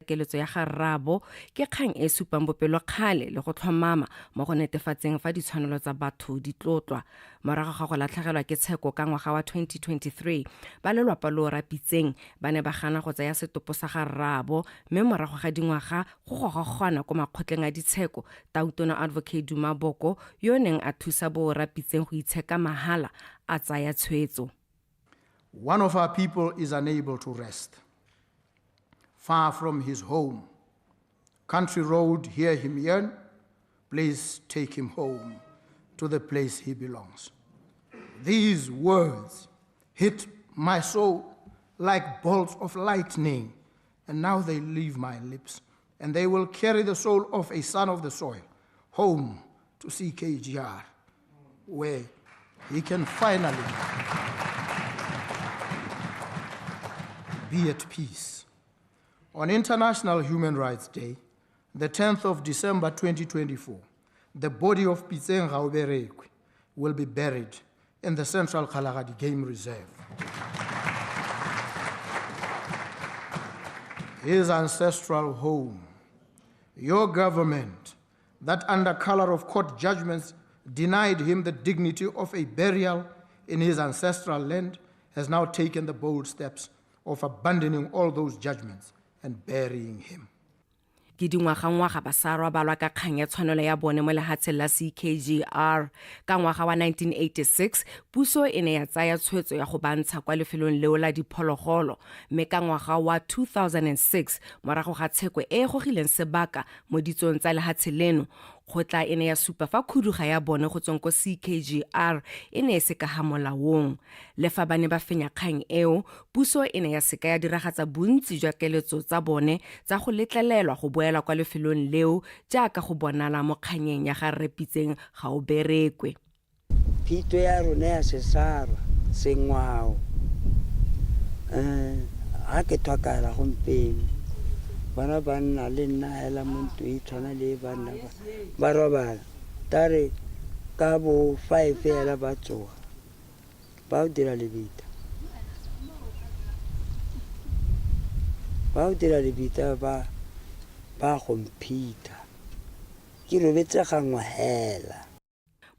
keletso ya ga rraabo ke kgang e supang bopelokgale le go tlhomama mo go netefatseng fa ditshwanelo tsa batho di tlotlwa. Morago ga go latlhegelwa ke tsheko ka ngwaga wa 2023 ba lelapa lo rapitseng ba ne ba gana go tsaya setopo sa ga rraabo, mme morago ga dingwaga go gogagana ko makgotleng a ditsheko. Tautona Advocate Duma Boko yo neng a thusa bo rapitseng go itsheka mahala a tsaya tshwetso. One of our people is unable to rest, far from his home. Country road, hear him yearn. Please take him home to the place he belongs. These words hit my soul like bolts of lightning, and now they leave my lips, and they will carry the soul of a son of the soil home to CKGR, where he can finally be at peace. On International Human Rights Day, the 10th of December 2024, the body of Pitseng Rauberekwe will be buried in the Central Kalahari Game Reserve. His ancestral home, your government, that under color of court judgments denied him the dignity of a burial in his ancestral land, has now taken the bold steps of abandoning all those judgments and burying him. Ke dingwaga basarwa ba lwa ka kgang ya tshwanelo ya bone mo lehatsheng la CKGR. Ka ngwaga wa 1986 puso e ne ya tsaya tshwetso ya go bantsha kwa lefelong leo la diphologolo, mme ka ngwaga wa 2006 morago ga tsheko e gogileng sebaka mo ditsong tsa lehatshe leno, kgotla e ne ya supa fa khuduga ya bone go tsweng ko CKGR e ne e se ka ga molaong. Le fa ba ne ba fenya kgang eo, puso e ne ya seka ya diragatsa bontsi jwa keletso tsa bone tsa go letlelelwa go boela kwa lefelong leo jaaka go bonala mo kganyeng ya ga Repitseng Rauberekwe. Phito ya rona ya sesara sengwao a ke twakala gompieno bana ba nna le nna hela muntu e tshwana le bana ba robala tare ka bo 5 hela ba tsoga ba o dira lebita ba kompita ke robetse gangwe hela.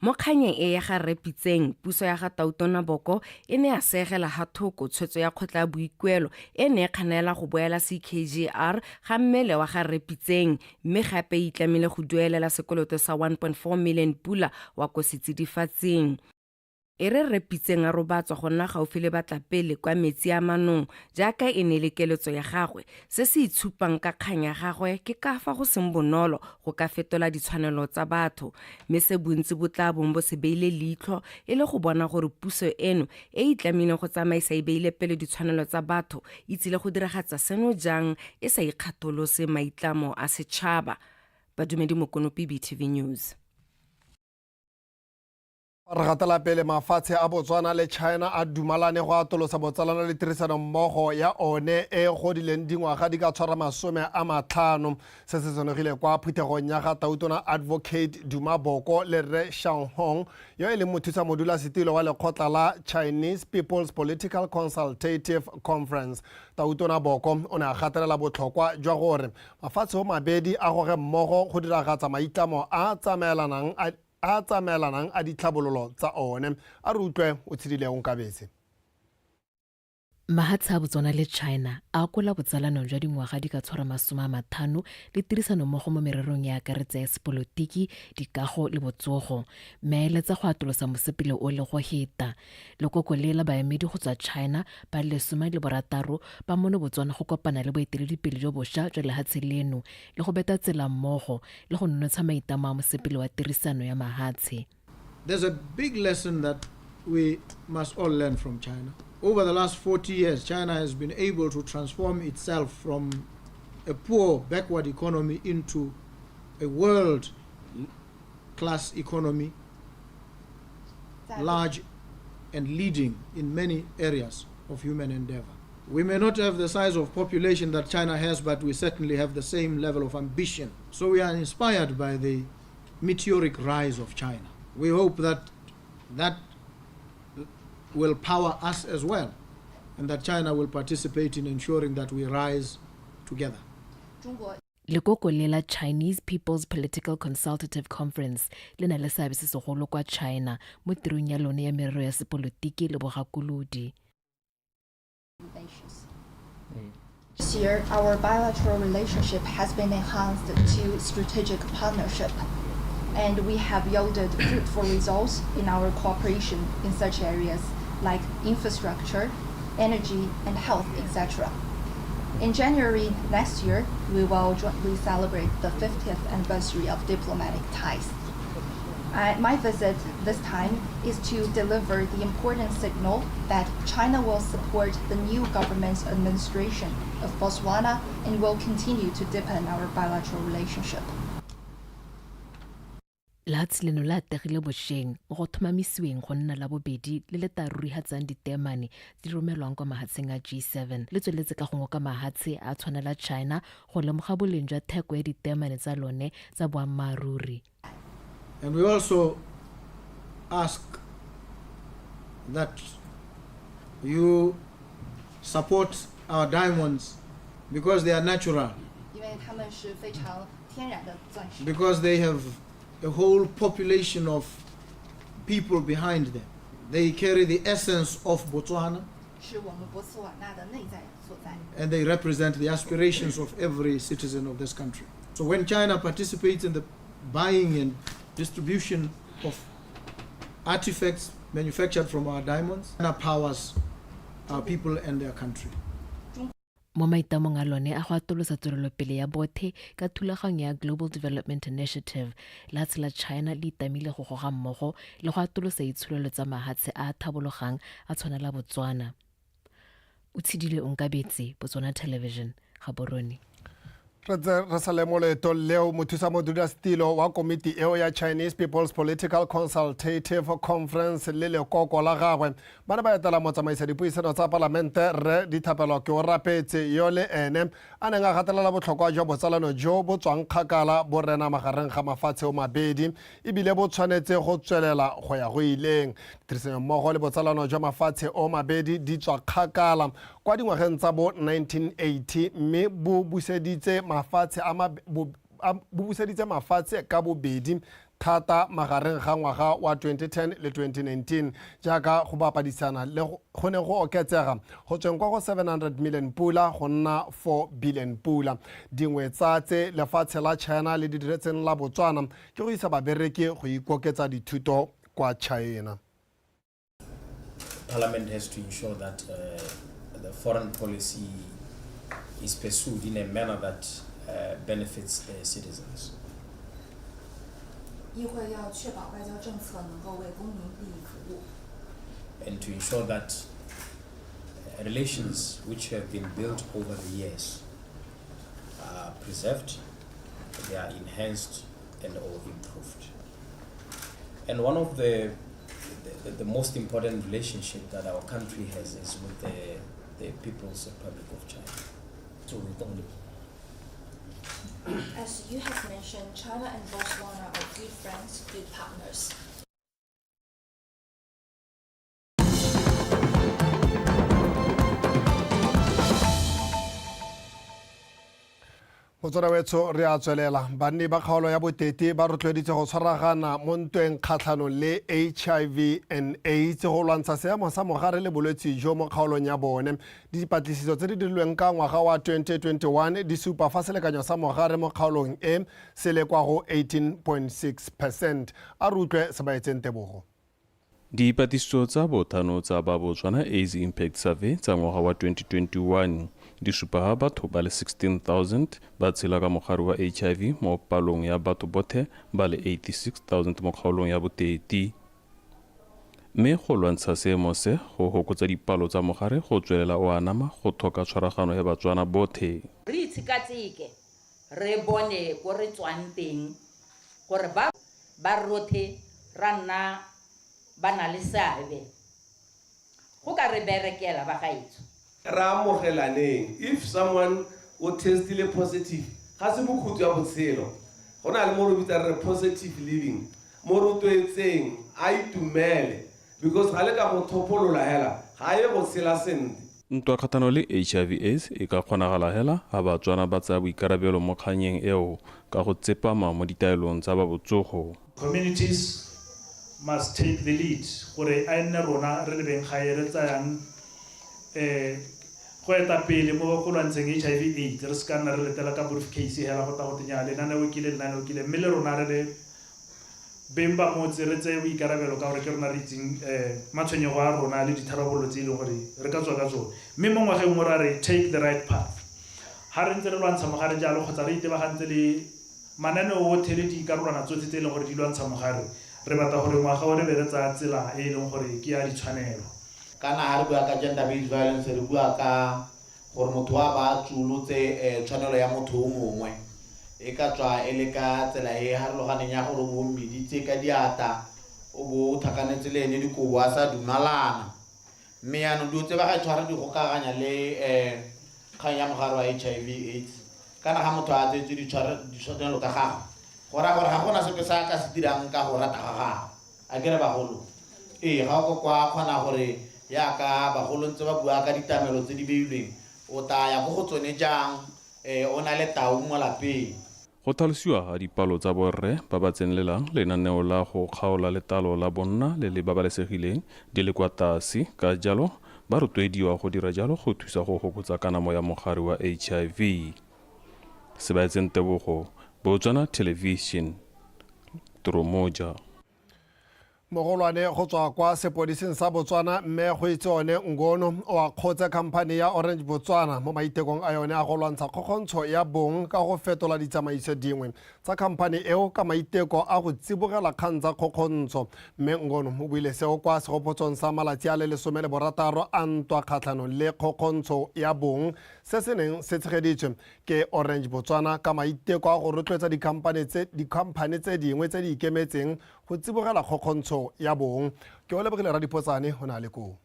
Mo kganyeng e ya ga Repitseng, puso ya ga Tautona Boko e ne ya segela ga thoko tshwetso ya kgotla boikuelo e ne kganela go boela CKGR ga mmele wa ga Repitseng, mme gape e itlamile go duelela sekoloto sa 1.4 million pula wa ko setsidifatseng. E re Repitseng a robatswa go nna gaufi le batlapele kwa metsi a manong jaaka e ne le keletso ya gagwe. Se se itshupang ka kgang ya gagwe ke ka fa go seng bonolo go ka fetola ditshwanelo tsa batho, mme se bontsi bo tla bong bo se beile leitlho e le go bona gore puso eno e itlamile go tsamaisa e beile pele ditshwanelo tsa batho e tsile go diragatsa seno jang e sa ikgatolose maitlamo a setšhaba. Badumedi Mokonopi, BTV News. Re gatela pele mafatshe a Botswana le China a dumalane go atolosa botsalano le tirisano mmogo ya one e godileng dingwaga di ka tshwara 50. Se se sonogile kwa phuthegong ya ga Tautona Advocate Duma Boko le Re Shanghong yo e leng mothusa modulasetilo wa lekgotla la Chinese People's Political Consultative Conference. Tautona Boko o ne a gatelela botlhokwa jwa gore mafatshe o mabedi a goge mmogo go diragatsa maitlamo a tsamaelanang a ditlhabololo tsa one. A re utlwe o tshedileng Kabetse. Mahatshe a Botswana le China a kola botsalano jwa dingwaga di ka tshwara 50 le tirisano mmogo mo mererong ya akaretsa ya sepolotiki, dikago le botsogo, mme eletsa go atolosa mosepele o le go heta. Lekoko le la baemedi go tswa China ba le 16 ba mono Botswana go kopana le boeteledipele jo bošwa jwa lehatshe leno le go beta tsela mmogo le go nontsha maitamo a mosepele wa tirisano ya mahatshe. There's a big lesson that we must all learn from China. Over the last 40 years, China has been able to transform itself from a poor, backward economy into a world-class economy, large and leading in many areas of human endeavor. We may not have the size of population that China has, but we certainly have the same level of ambition. So we are inspired by the meteoric rise of China. We hope that that will power us as well, and that China will participate in ensuring that we rise together. lekoko le la Chinese People's Political Consultative Conference le na le seabe se segolo kwa China mo tirong ya lone ya merero ya sepolotiki le bogakolodi. This year, our bilateral relationship has been enhanced to strategic partnership, and we have yielded fruitful results in our cooperation in such areas like infrastructure, energy, and health, etc. In January next year, we will jointly celebrate the 50th anniversary of diplomatic ties. My visit this time is to deliver the important signal that China will support the new government's administration of Botswana and will continue to deepen our bilateral relationship. Lats leno la tegile bosheng go thomamisiweng go nna labobedi le le tarurihatsang ditemane di romelwang kwa mahatsheng a G7 le tsweletse ka go ngoka mahatshe a tshwanela China go lemoga boleng jwa theko ya ditemane tsa lone tsa boammaruri. And we also ask that you support our diamonds because they are natural, because they have a whole population of people behind them. They carry the essence of Botswana, and they represent the aspirations of every citizen of this country. So when China participates in the buying and distribution of artifacts manufactured from our diamonds, China powers our people and their country. Mo maitamong a lone a go atolosa tswelelopele ya bothe ka thulaganyo ya Global Development Initiative la tsela China le itamile go goga mmogo le go atolosa itsholelo tsa mahatshe a thabologang a tshwanela Botswana. O tshidile Onkabetse, Botswana Television, Gaborone. Re sa le moleto leo mothusa modulasetilo wa komiti eo ya Chinese People's Political Consultative Conference le lekoko la gagwe ba ne ba etela motsamaisa dipuisano tsa Parlamente re dithapelo ke o rapetse yo le ene a neng a gatelela botlhokwa jwa botsalano jo bo tswang kgakala bo rena magareng ga mafatshe o mabedi ebile bo tshwanetse go tswelela go ya go ileng. Tirisano mmogo le botsalano jwa mafatshe o mabedi di tswa kgakala kwa dingwageng tsa bo 1980 mme bo buseditse mafatshe ka bobedi thata magareng ga ngwaga wa 2010 le 2019 jaaka go bapadisana le go ne go oketsega go tsweng kwa go 700 million pula go nna 4 billion pula. Dingwe tsa tse lefatshe la China le di diretseng la Botswana ke go isa babereki go ikoketsa dithuto kwa China. Parliament has to ensure that the foreign policy is pursued in a manner that benefits the citizens. And to ensure that relations which have been built over the years are preserved, they are enhanced and or improved. And one of the most important relationship that our country has is with the People's Republic of China. As you have mentioned, China and Botswana are good friends, good partners. Motswara wetso re a tswelela banni ba kgaolo ya botete ba rotloeditse go tshwaragana mo ntweng kgatlhanong le HIV and AIDS go lwantsha seemo sa mogare le bolwetse jo mo kgaolong ya bone. Dipatlisiso tse di dirilweng ka ngwaga wa 2021 di supa fa selekanyo sa mogare mo kgaolong e se le kwa go 18.6%. A re utlwe se ba etseng tebogo. Dipatlisiso tsa bothano tsa ba Botswana AIDS Impact Survey tsa ngwaga wa 2021 di supa batho ba le 16,000 ba tshela ka mogare wa HIV mo palong ya batho bothe ba le 86,000 mo kgaolong ya boteti. Mme go lwantsha seemo se go hokotsa dipalo tsa mogare go tswelela o anama go thoka tshwaragano ya Batswana bothe. Re itshikatseke re bone go re tswang teng gore ba rothe ra nna ba na le seabe go ka re berekela ba gaetso. If someone would test positive, ga se mokhutu ya botshelo go na le mo re bitsa re positive living mo re twetseng a itumele because ga le ka go thopolola hela ga ye go tshela sente. ntwa kgatlhanong le HIV/AIDS e ka kgonagala hela ha batswana ba tsaya boikarabelo mo kganyeng eo ka go tsepama mo ditaelong tsa ba botsogo. Communities must take the lead gore a nne rona re le beng gae re tsayang go eta pele mo go lwantsheng HIV/AIDS re ska nna re letela ka briefcase hela go ta go tenya lenaneo kile mme le rona re le beng ba motse re tse boikarabelo ka gore ke rona re itseng matshwenyego a rona le ditharabololo tse e leng gore re ka tswa ka tsone mme mo ngwageng mo ra re take the right path ha re ntse re lwantsha mogare jalo kgotsa re itebagantse le mananeo otlhe le dikarolwana tsotlhe tse e leng gore di lwantsha mogare re batla gore ngwaga o re be re tsaya tsela e leng gore ke ya ditshwanelo kana ha re bua ka gender based violence re bua ka gore motho wa ba tsulotse tshwanelo ya motho o mongwe e ka tswa e le ka tsela e harologaneng ya gore bo mmiditse ka diata o bo thakanetse le ene dikobo a sa dumalana mme yaanong dio tse ba ga tshwara di gokaganya le kgang ya mogare wa HIV/AIDS kana ga motho a tsetse ditshwanelo ka gagwe gore ga gona sepe sa ka se dirang ka go rata ga gagwe a kere bagolo ga o kwa kgona gore yaka bagolo ntse ba bua ka ditamelo tse di beilweng o taya go go tsone jang o na le tau mo lapeng. Go tlhalosiwa ga dipalo tsa borre ba ba tsenelelang lenaneo la go kgaola letlalo la bonna le le babalesegileng di le kwa tlase ka jalo ba rotloediwa go dira jalo go thusa go fokotsa kanamo ya mogare wa HIV. Sebaetseng Tebogo, Botswana Television, Toromoja. Mogolwane go tswa kwa sepodising sa Botswana mme go itse one Ngono wa kgotsa khamphane ya Orange Botswana mo maitekong a yone a go lwantsha kgokgontsho ya bong ka go fetola ditsamaiso dingwe tsa khamphane eo ka maiteko a go tsibogela kgang tsa kgokgontsho mme Ngono mo buile seo kwa segopotsong sa malatsi a le 16 a ntwa kgatlhanong le kgokgontsho ya bong se se neng se tshegeditswe ke Orange Botswana ka maiteko a go rotloetsa dikhamphane tse dingwe tse di ikemetseng go tsibogela kgokgontsho ya bong ke o lebogile Radipotsane go na le ko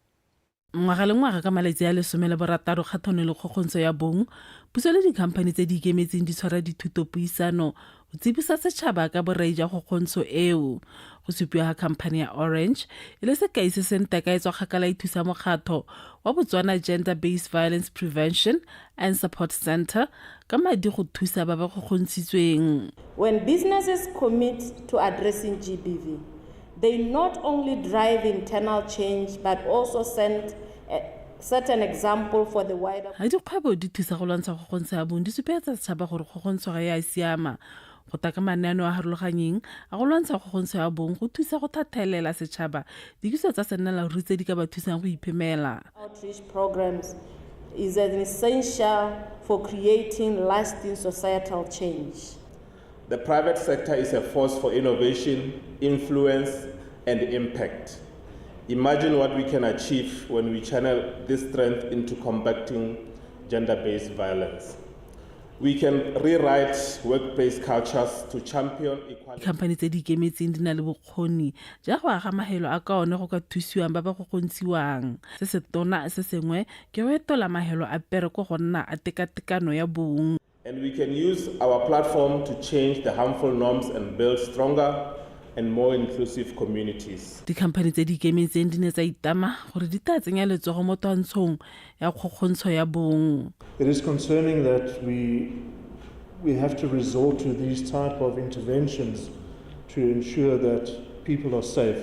ngwaga le ngwaga ka malatsi a 16 kgatlhanong le kgokgontsho ya bong puso le dikhamphane tse di ikemetseng di tshwara dithutopuisano go tsebisa setšhaba ka borai jwa kgokgontsho eo go supiwa ga khamphane ya Orange e le sekai se se ntekaetswa kgakala e thusa mokgatho wa Botswana Gender Based Violence Prevention and Support Center ka madi go thusa ba ba kgokgontshitsweng. When businesses commit to addressing GBV, they not only drive internal change but also set an example for the wider. Ha dikgwebo di thusa go lwantsha kgokgontsho ya bong di supetsa setšhaba gore kgokgontsho ga ya siama go taka mananeo a harologanyeng a go lwantsha kgokgontsho ya bong go thusa go thathelela setšhaba dikiso tsa sennalaruri tse di ka ba thusang go iphemela. Outreach programs is an essential for creating lasting societal change. The private sector is a force for innovation, influence, and impact. Imagine what we can achieve when we channel this strength into combating gender-based violence. We can rewrite workplace cultures to champion equality. Dikhamphane tse di ikemetseng di na le bokgoni ja go aga mahelo a ka one go ka thusiwang ba ba go gontshiwang. Se se tona se sengwe ke go etola mahelo a pereko go nna a tekatekano ya bong. And we can use our platform to change the harmful norms and build stronger and more inclusive communities. Dikhamphane tse di ikemetseng di ne tsa itama gore di tla tsenya letsogo mo twantshong ya kgokgontsho ya bong. It is concerning that we have to resort to these type of interventions to ensure that people are safe,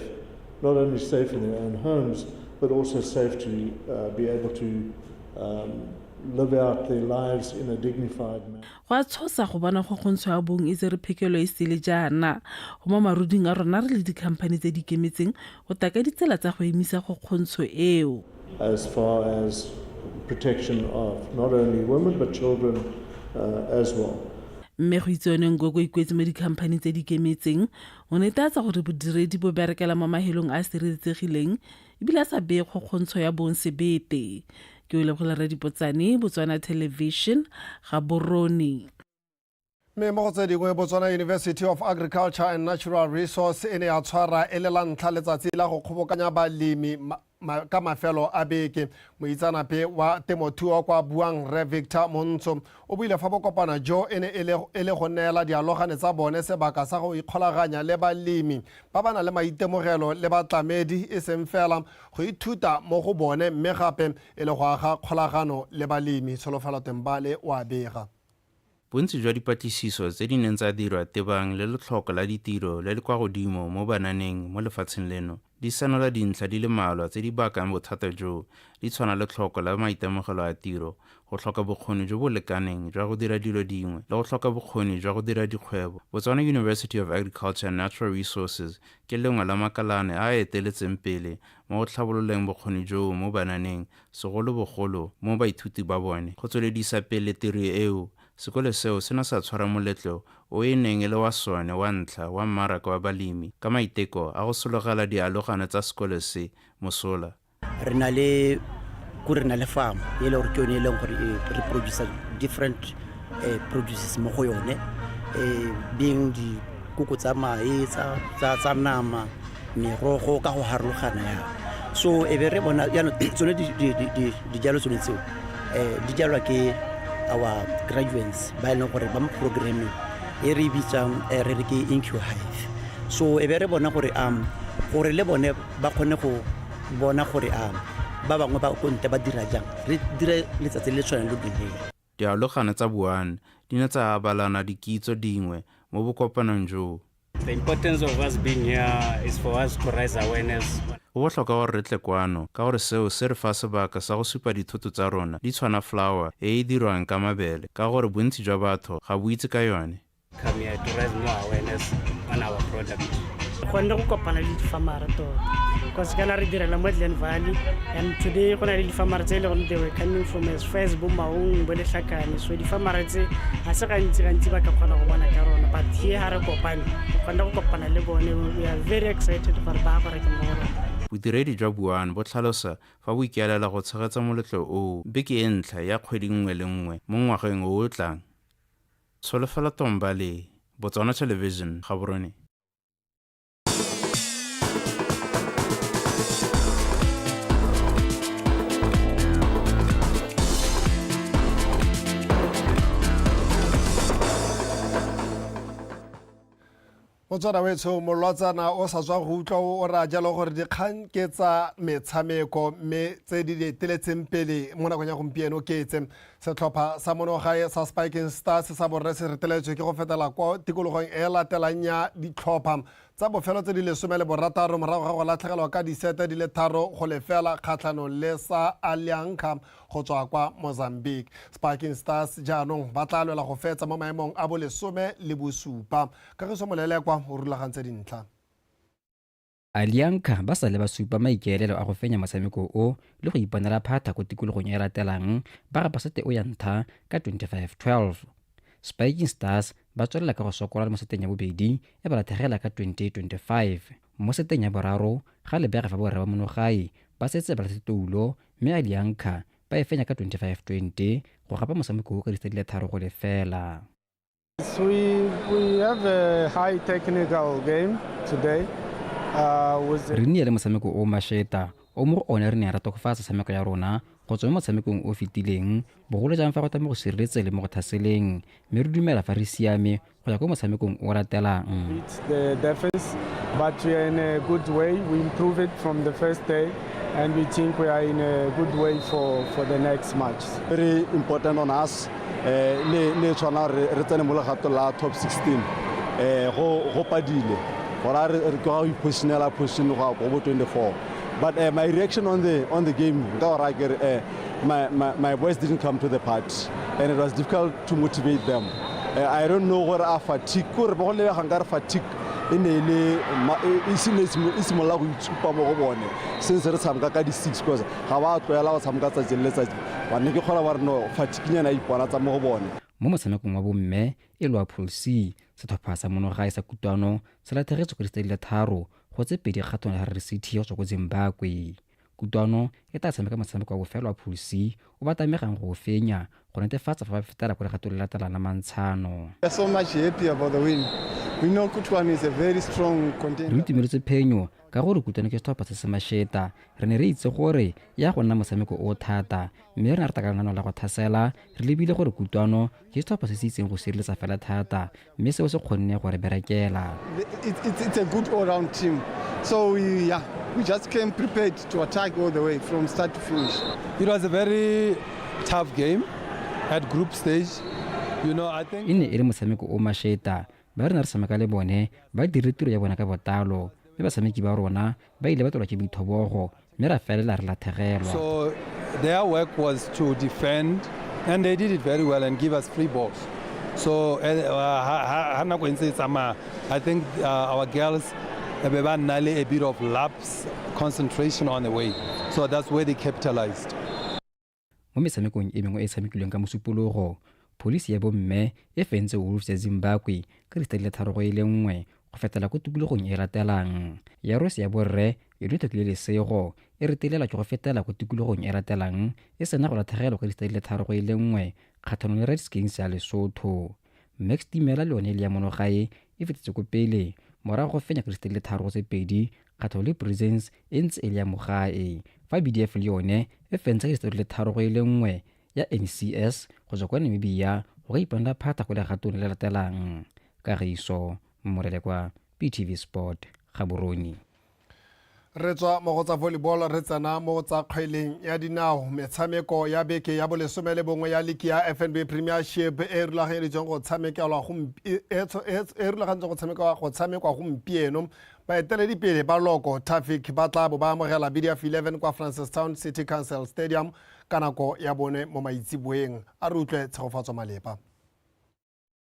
not only safe in their own homes, but also safe to be able to live out their lives in a dignified manner. Go a tshosa go bona kgokgontsho ya bong e re phekelo e sele jaana go mo maruding a rona re le dikhamphane tse di ikemetseng go taka ditsela tsa go emisa kgokgontsho eo. As far as protection of not only women but children as well. Mme go itse one Ngoko ikwetse mo dikhamphane tse di ikemetseng o netefatsa gore bodiredi bo berekela mo mahelong a sireletsegileng ebile a sa beye kgokgontsho ya bong sebete. Ke o leboga Radipotsane, Botswana Television, Gaborone. Me mo tse dingwe Botswana University of Agriculture and Natural Resource ene ya tshwara e le la ntlha letsatsi la go kgobokanya balemi ka mafelo a beke. Moitsanape wa temothuo kwa buang Re Victor Montsho o buile fa bokopana jo ene ele go neela dialogane tsa bone sebaka sa go ikgolaganya le balemi ba bana le maitemogelo le batlamedi e seng fela go ithuta mo go bone mme gape e le go aga kgolagano le balemi. Tsholofelo Tembale wa bega. Bontsi jwa dipatlisiso tse di neng tsa dirwa tebang le letlhoko la ditiro le le kwa godimo mo bananeng mo lefatsheng leno di senola dintlha di le mmalwa tse di bakang bothata jo di tshwana le tlhoko la maitemogelo a tiro, go tlhoka bokgoni jo bo lekaneng jwa go dira dilo dingwe le go tlhoka bokgoni jwa go dira dikgwebo. Botswana University of Agriculture and Natural Resources ke lengwe la makalane a eteletseng pele mo go tlhabololeng bokgoni jo mo bananeng segolobogolo mo baithuti ba bone. Go tsweledisa pele tiro eo, sekolo seo se na sa tshwara moletlo o e neng e le wa sone wa ntlha wa mmaraka wa balemi ka maiteko a go sologela dialogane tsa sekolo se mosola. Re na le farm e le gore ke yone e leng gore re produce different produces mo go yone being dikoko tsa mae tsa nama merogo ka go harologana ya so e be re bona tsone dijalo tsone tseo di jalwa ke our graduates ba leng gore ba mo programming e re bitsang re re ke InQ Hive. So e be re bona gore gore le bone ba kgone go bona gore ba bangwe ba konte ba dira jang re dire letsatsi le tshwana le dineng. Dialogane tsa buane di ne tsa abalana dikitso dingwe mo bokopanong jo. The importance of us being here is for us to raise awareness. Go botlhokwa gore re tle kwano ka gore seo se re fa sebaka sa go supa dithoto tsa rona di tshwana flour e e dirwang ka mabele ka gore bontsi jwa batho ga bo itse ka yone. Come here to raise more awareness on our product. Go go kopana le difamara tota because kana re direla mo Glen Valley and today go na le difamara tse le go they were coming from as far as Bomaung bo le hlakane so difamara tse a se gantsi ba ka kgona go bona ka rona but here ha re kopane go kopana le bone we are very excited for ba gore ke mo rona. Bodiredi jwa buane bo tlhalosa fa bo ikelela go tshegetsa moletlo o beke e ntlha ya kgwedi nngwe le nngwe mo ngwageng o o tlang. Tsholofelo Tombale, Botswana Television, Gaborone. Motswara wetso molwatsana o sa tswa go utlwa o ra jalo gore dikgang ke tsa metshameko mme tse di leteletseng pele mo nakong ya gompieno ke tse setlhopha sa monogae sa Spiking Stars sa borre se reteletswe ke go fetela kwa tikologong e latelang ya ditlhopha tsa bofelo tse di 16 morago ga go latlhegelwa ka disete di le 3-0 kgatlhanong le sa Alianka go tswa kwa Mozambique. Spiking Stars jaanong ba tla lwela go fetsa mo maemong a bo 17 ka go somolelekwa o rulagantse dintlha. Alianka ba sale ba supa maikaelelo a go fenya motshameko o le go iponela phata ko tikologong e ratelang ba ga basete o ya ntlha ka 25-12. Spiking Stars ba tswelela ka go sokola mo seteng ya bobedi e ba lathegela ka 20-25. Mo seteng ya boraro ga lebega fa borre ba monogae ba setse ba latlhetse toulo mme Alianka ba e fenya ka 25-20 go gapa motshameko o ka disete di le 3-0. We have a high technical game today. Re nnile le motshameko o masheta o mo one re ne ra tokafatsa tshameko ya rona go tswa mo motshamekong o fetileng bogolo jang fa go tame go sireletse le mo go thaseleng mme re dumela fa re siame go ya ko motshamekong o latelang. It's the defense but we are in a good way. We improve it from the first day and we think we are in a good way for the next match. Very important on us. Le tshwana re tsene mo legato la top 16 go padile gore re go positionela position go 24. But my reaction on the game, my boys didn't come to the party, and it was difficult to motivate them. I don't know what are fatigue. Fatigue isimola go itshupa mo go bone since re tshameka ka di 6 because ga ba tloela go tshameka tsa jelletsa ba ne ke kgola ba re no fatigue nyana ipona tsa mo go bone. Mo motshamekong wa bomme e lwa Pool C setlhopha sa monogae sa Kutwano se lathegetse go disete di le 3 go tse pedi kgatong ya City go tswa go Zimbabwe. Kutwano e tla tshameka motshameko wa bofelo wa Pool C o ba tamegang go fenya go netefatsa fa ba fetela go legato le latelang la mantshano. So much happy about the win We know Kutwane is a very strong contender. Re itumeletse phenyo ka gore Kutwane ke setlhopha se se masheta. Re ne re itse gore ya go nna motshameko o thata, mme re ne re taka lenaneo la go thasela re lebile gore Kutwane ke setlhopha se se itseng go sireletsa fela thata, mme seo se kgonne gore berekela. It's a good all-round team. So we just came prepared to attack all the way from start to finish. It was a very tough game at group stage. You know, I think e ne e le motshameko o masheta, ba re na re tshameka le bone ba dire tiro ya bona ka botalo, mme batshameki ba rona ba ile ba tolwa ke boithobogo, mme ra felela re latlhegelwa. so their work was to defend, and they did it very well and give us free balls. So I think our girls have a bit of lapse concentration on the way, so that's where they capitalized. Mo metshamekong e mengwe e tshamekilweng ka mosupologo, polisi ya bomme e fentse Wolves ya Zimbabwe ka di 3-1 go fetela ko tikologong e ratelang. Ya Rose ya borre yone tlile lesego e retelela ke go fetela ko tikologong e ratelang e sena go latlhegelwa ka di 3-1 kgatlhanong le Redskins ya Lesotho. Max Timela le yone le ya monogae e fetetse ko pele morago go fenya ka di 3-2 kgatlhanong le Prisons e ntse e le ya mogae, fa BDF le yone e fentse ka di 3-1 ya NCS go tswa kwa Namibia go ka iponela phata go le gatong le latelang. Kagiso Morele kwa PTV Sport Gaborone. Re tswa mo go tsa volleyball re tsena mo tsa kgweleng ya dinao. Metshameko ya beke ya bolesome le bongwe ya ligi ya FNB Premiership e rulaganyeditsweng go tshamekwa gompieno. Baeteledipele ba Loko Traffic ba tla bo ba amogela BDF 11 kwa Francistown City Council Stadium ka nako ya bone mo maitsiboeng. A re utlwe Tshegofatso Malepa.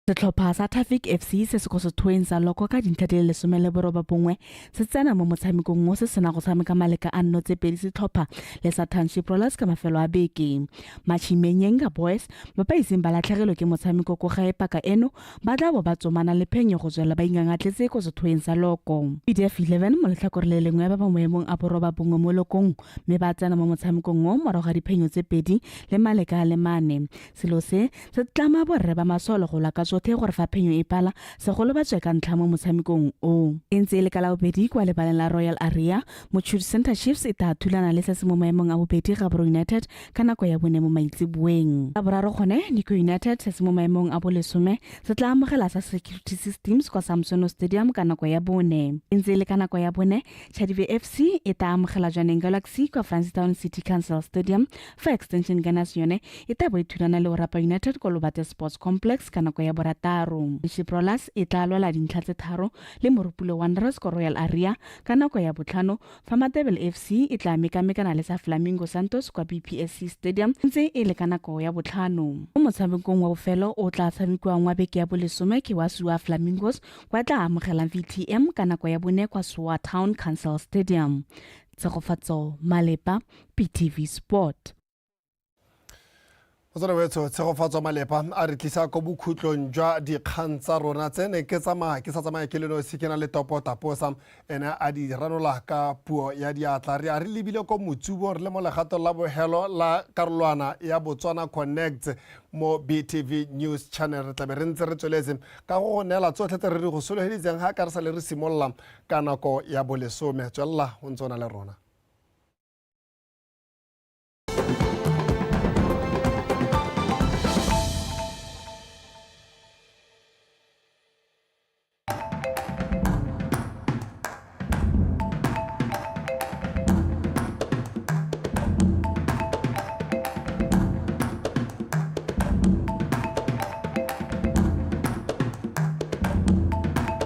Setlhopha sa Traffic FC se se go se tweng sa Loko ka dintlha di le 18 se tsena mo motshamekong o se sena go tshameka maleka a nno tse pedi setlhopha le sa Township Rollers ka mafelo a beke. Machimenyenga Boys ba pa iseng ba latlhegelwe ke motshameko go gae paka eno ba tla bo ba tsomana le phenyo go tswela ba ingangatletse go se tweng sa Loko. BDF 11 mo letlhakore le lengwe ba ba moemong a boroba bongwe mo Lokong mme ba tsena mo motshamekong o morago ga diphenyo tse pedi le maleka a le mane. Selo se tlama borre ba masolo go laka tsotlhe gore fa phenyo e pala segolo ba tsweka ntlha mo motshamekong o. E ntse e le ka LABOBEDI kwa lebaleng la Royal Area, Mochudi Center Chiefs e tla thulana le se se mo maemong a bobedi Gaborone United ka nako ya bone mo maitsiboeng. Ka boraro gone NAKO United se se mo maemong a bolesome se tla amogela sa Security Systems kwa Samsono Stadium ka nako ya bone. E ntse e le ka nako ya bone Chadive FC e tla amogela Jwaneng Galaxy kwa Francistown City Council Stadium, fa Extension Gunners yone e tla bo e thulana le Orapa United kwa Lobate Sports Complex ka nako ya borataro. Rollers e tla lwela dintlha tse tharo le Morupule Wanderers ko Royal Area ka nako ya botlhano, fa Matebele FC e tla mekamekana le sa Flamingo Santos kwa BPSC Stadium ntse e le ka nako ya botlhano. Mo motshamekong wa bofelo o tla tshamekiwang wa beke ya bolesome ke wa Suwa Flamingos kwa tla amogelang VTM ka nako ya bone kwa Suwa Town Council Stadium. Tshegofatso Malepa, PTV Sport. Tsona wetso Tshegofatso Malepa a re tlisa ko bokhutlong jwa dikgang tsa rona tsene ke sa tsamaya ke leno se kena le topotaposa ene a di ranola ka puo ya diatla. Re a re lebile ko motsubo re le mo legato la bohelo la karolwana ya Botswana Connect mo BTV News Channel. Re tlabe re ntse re tsweletse ka go neela tsotlhe tse re di go solegeditseng ga ka re sa le re simolola ka nako ya bolesome. Tswella o ntse o na le rona.